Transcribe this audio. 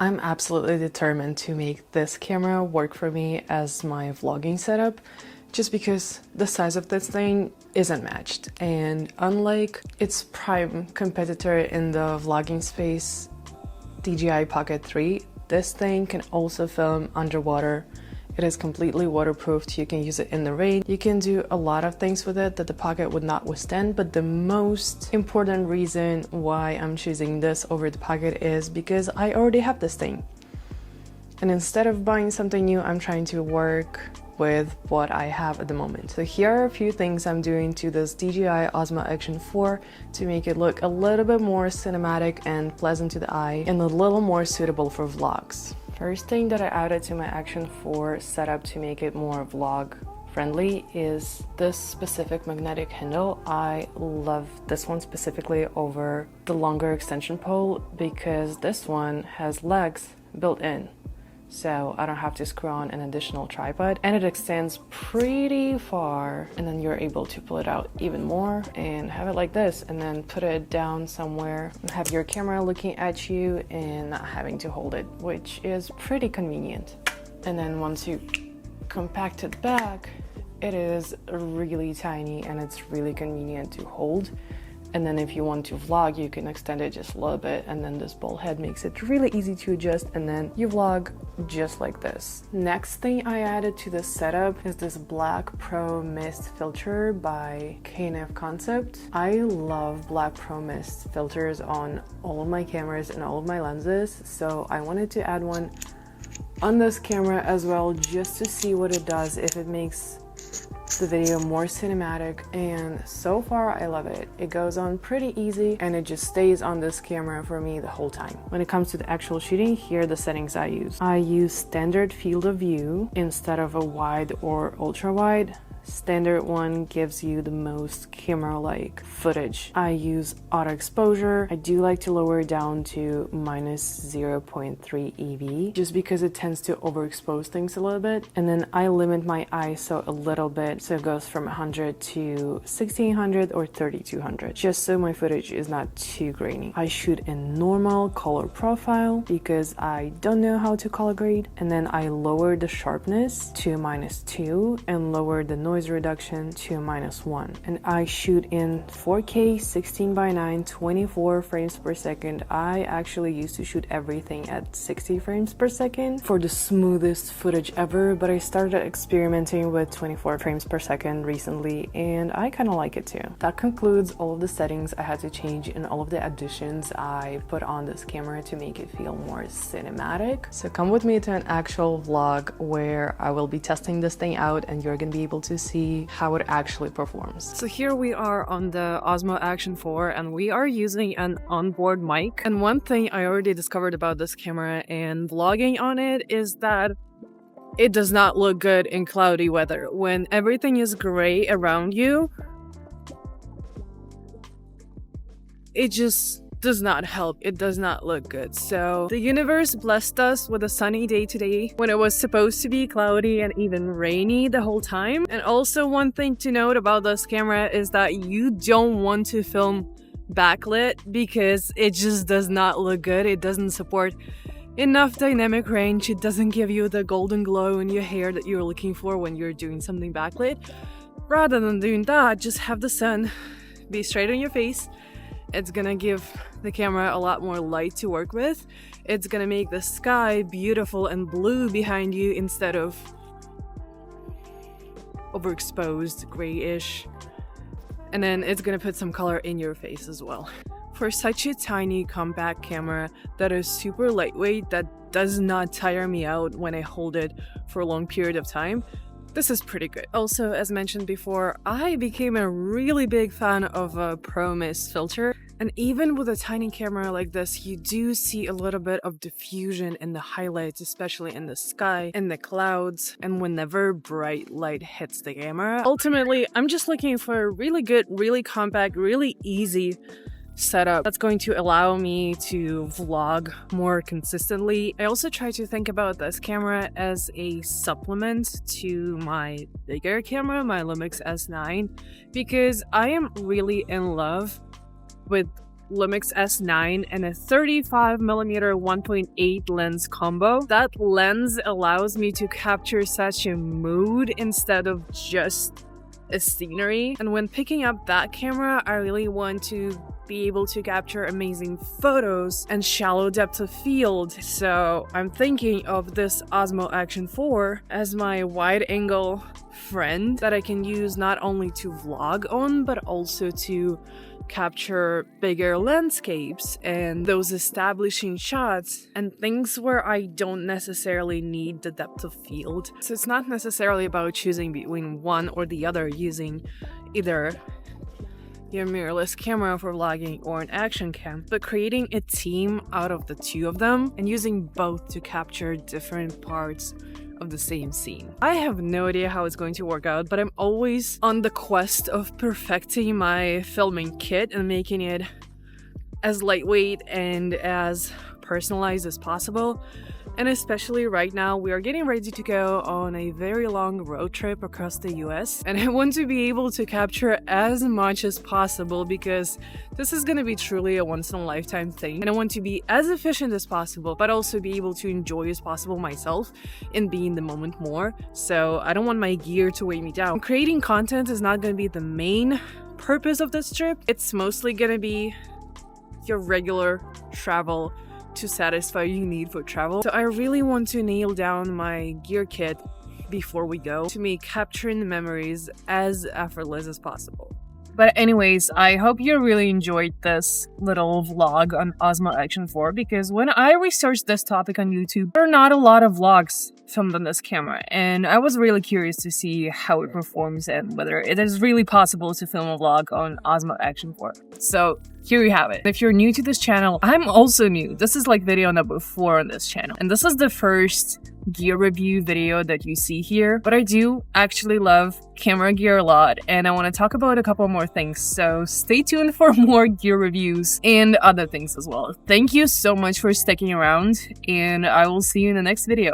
I'm absolutely determined to make this camera work for me as my vlogging setup, just because the size of this thing isn't matched. And unlike its prime competitor in the vlogging space, DJI Pocket 3, this thing can also film underwater. It is completely waterproofed. You can use it in the rain. You can do a lot of things with it that the Pocket would not withstand, but the most important reason why I'm choosing this over the Pocket is because I already have this thing. And instead of buying something new, I'm trying to work with what I have at the moment. So here are a few things I'm doing to this DJI Osmo Action 4 to make it look a little bit more cinematic and pleasant to the eye and a little more suitable for vlogs. First thing that I added to my Action 4 setup to make it more vlog friendly is this specific magnetic handle. I love this one specifically over the longer extension pole because this one has legs built in. So I don't have to screw on an additional tripod, and it extends pretty far, and then you're able to pull it out even more and have it like this, and then put it down somewhere and have your camera looking at you and not having to hold it, which is pretty convenient. And then once you compact it back, it is really tiny and it's really convenient to hold. And then if you want to vlog, you can extend it just a little bit, and then this ball head makes it really easy to adjust, and then you vlog just like this. Next thing I added to this setup is this Black Pro Mist filter by KNF Concept. I love Black Pro Mist filters on all of my cameras and all of my lenses, so I wanted to add one on this camera as well, just to see what it does, if it makes the video more cinematic, and so far I love it. It goes on pretty easy and it just stays on this camera for me the whole time. When it comes to the actual shooting, here are the settings I use. I use standard field of view instead of a wide or ultra wide. Standard one gives you the most camera-like footage. I use auto exposure. I do like to lower it down to -0.3 EV just because it tends to overexpose things a little bit. And then I limit my ISO a little bit, so it goes from 100 to 1600 or 3200, just so my footage is not too grainy. I shoot in normal color profile because I don't know how to color grade, and then I lower the sharpness to -2 and lower the noise reduction to -1, and I shoot in 4K 16:9 24 frames per second. I actually used to shoot everything at 60 frames per second for the smoothest footage ever, but I started experimenting with 24 frames per second recently, and I kind of like it too. That concludes all of the settings I had to change and all of the additions I put on this camera to make it feel more cinematic. So come with me to an actual vlog where I will be testing this thing out, and you're gonna be able to see how it actually performs. So here we are on the Osmo Action 4, and we are using an onboard mic. And one thing I already discovered about this camera and vlogging on it is that it does not look good in cloudy weather. When everything is gray around you, it just does not help. It does not look good. So the universe blessed us with a sunny day today when it was supposed to be cloudy and even rainy the whole time. And also, one thing to note about this camera is that you don't want to film backlit because it just does not look good. It doesn't support enough dynamic range. It doesn't give you the golden glow in your hair that you're looking for when you're doing something backlit. Rather than doing that, just have the sun be straight on your face. It's gonna give the camera a lot more light to work with. It's gonna make the sky beautiful and blue behind you instead of overexposed, grayish. And then it's gonna put some color in your face as well. For such a tiny compact camera that is super lightweight, that does not tire me out when I hold it for a long period of time, this is pretty good. Also, as mentioned before, I became a really big fan of a Pro Mist filter. And even with a tiny camera like this, you do see a little bit of diffusion in the highlights, especially in the sky, in the clouds, and whenever bright light hits the camera. Ultimately, I'm just looking for a really good, really compact, really easy setup that's going to allow me to vlog more consistently. I also try to think about this camera as a supplement to my bigger camera, my Lumix S9, because I am really in love with Lumix S9 and a 35mm 1.8 lens combo. That lens allows me to capture such a mood instead of just a scenery. And when picking up that camera, I really want to be able to capture amazing photos and shallow depth of field. So I'm thinking of this Osmo Action 4 as my wide angle friend that I can use not only to vlog on, but also to capture bigger landscapes and those establishing shots and things where I don't necessarily need the depth of field. So it's not necessarily about choosing between one or the other, using either your mirrorless camera for vlogging or an action cam, but creating a team out of the two of them and using both to capture different parts of the same scene. I have no idea how it's going to work out, but I'm always on the quest of perfecting my filming kit and making it as lightweight and as personalized as possible. And especially right now, we are getting ready to go on a very long road trip across the US, and I want to be able to capture as much as possible because this is going to be truly a once-in-a-lifetime thing, and I want to be as efficient as possible, but also be able to enjoy as possible myself and be in the moment more. So I don't want my gear to weigh me down. Creating content is not going to be the main purpose of this trip. It's mostly going to be your regular travel to satisfy your need for travel. So I really want to nail down my gear kit before we go to make capturing the memories as effortless as possible. But anyways, I hope you really enjoyed this little vlog on Osmo Action 4 because when I researched this topic on YouTube, there are not a lot of vlogs filmed on this camera, and I was really curious to see how it performs and whether it is really possible to film a vlog on Osmo Action 4. So here you have it. If you're new to this channel, I'm also new. This is like video number 4 on this channel, and this is the first gear review video that you see here, but I do actually love camera gear a lot, and I want to talk about a couple more things, so stay tuned for more gear reviews and other things as well. Thank you so much for sticking around, and I will see you in the next video.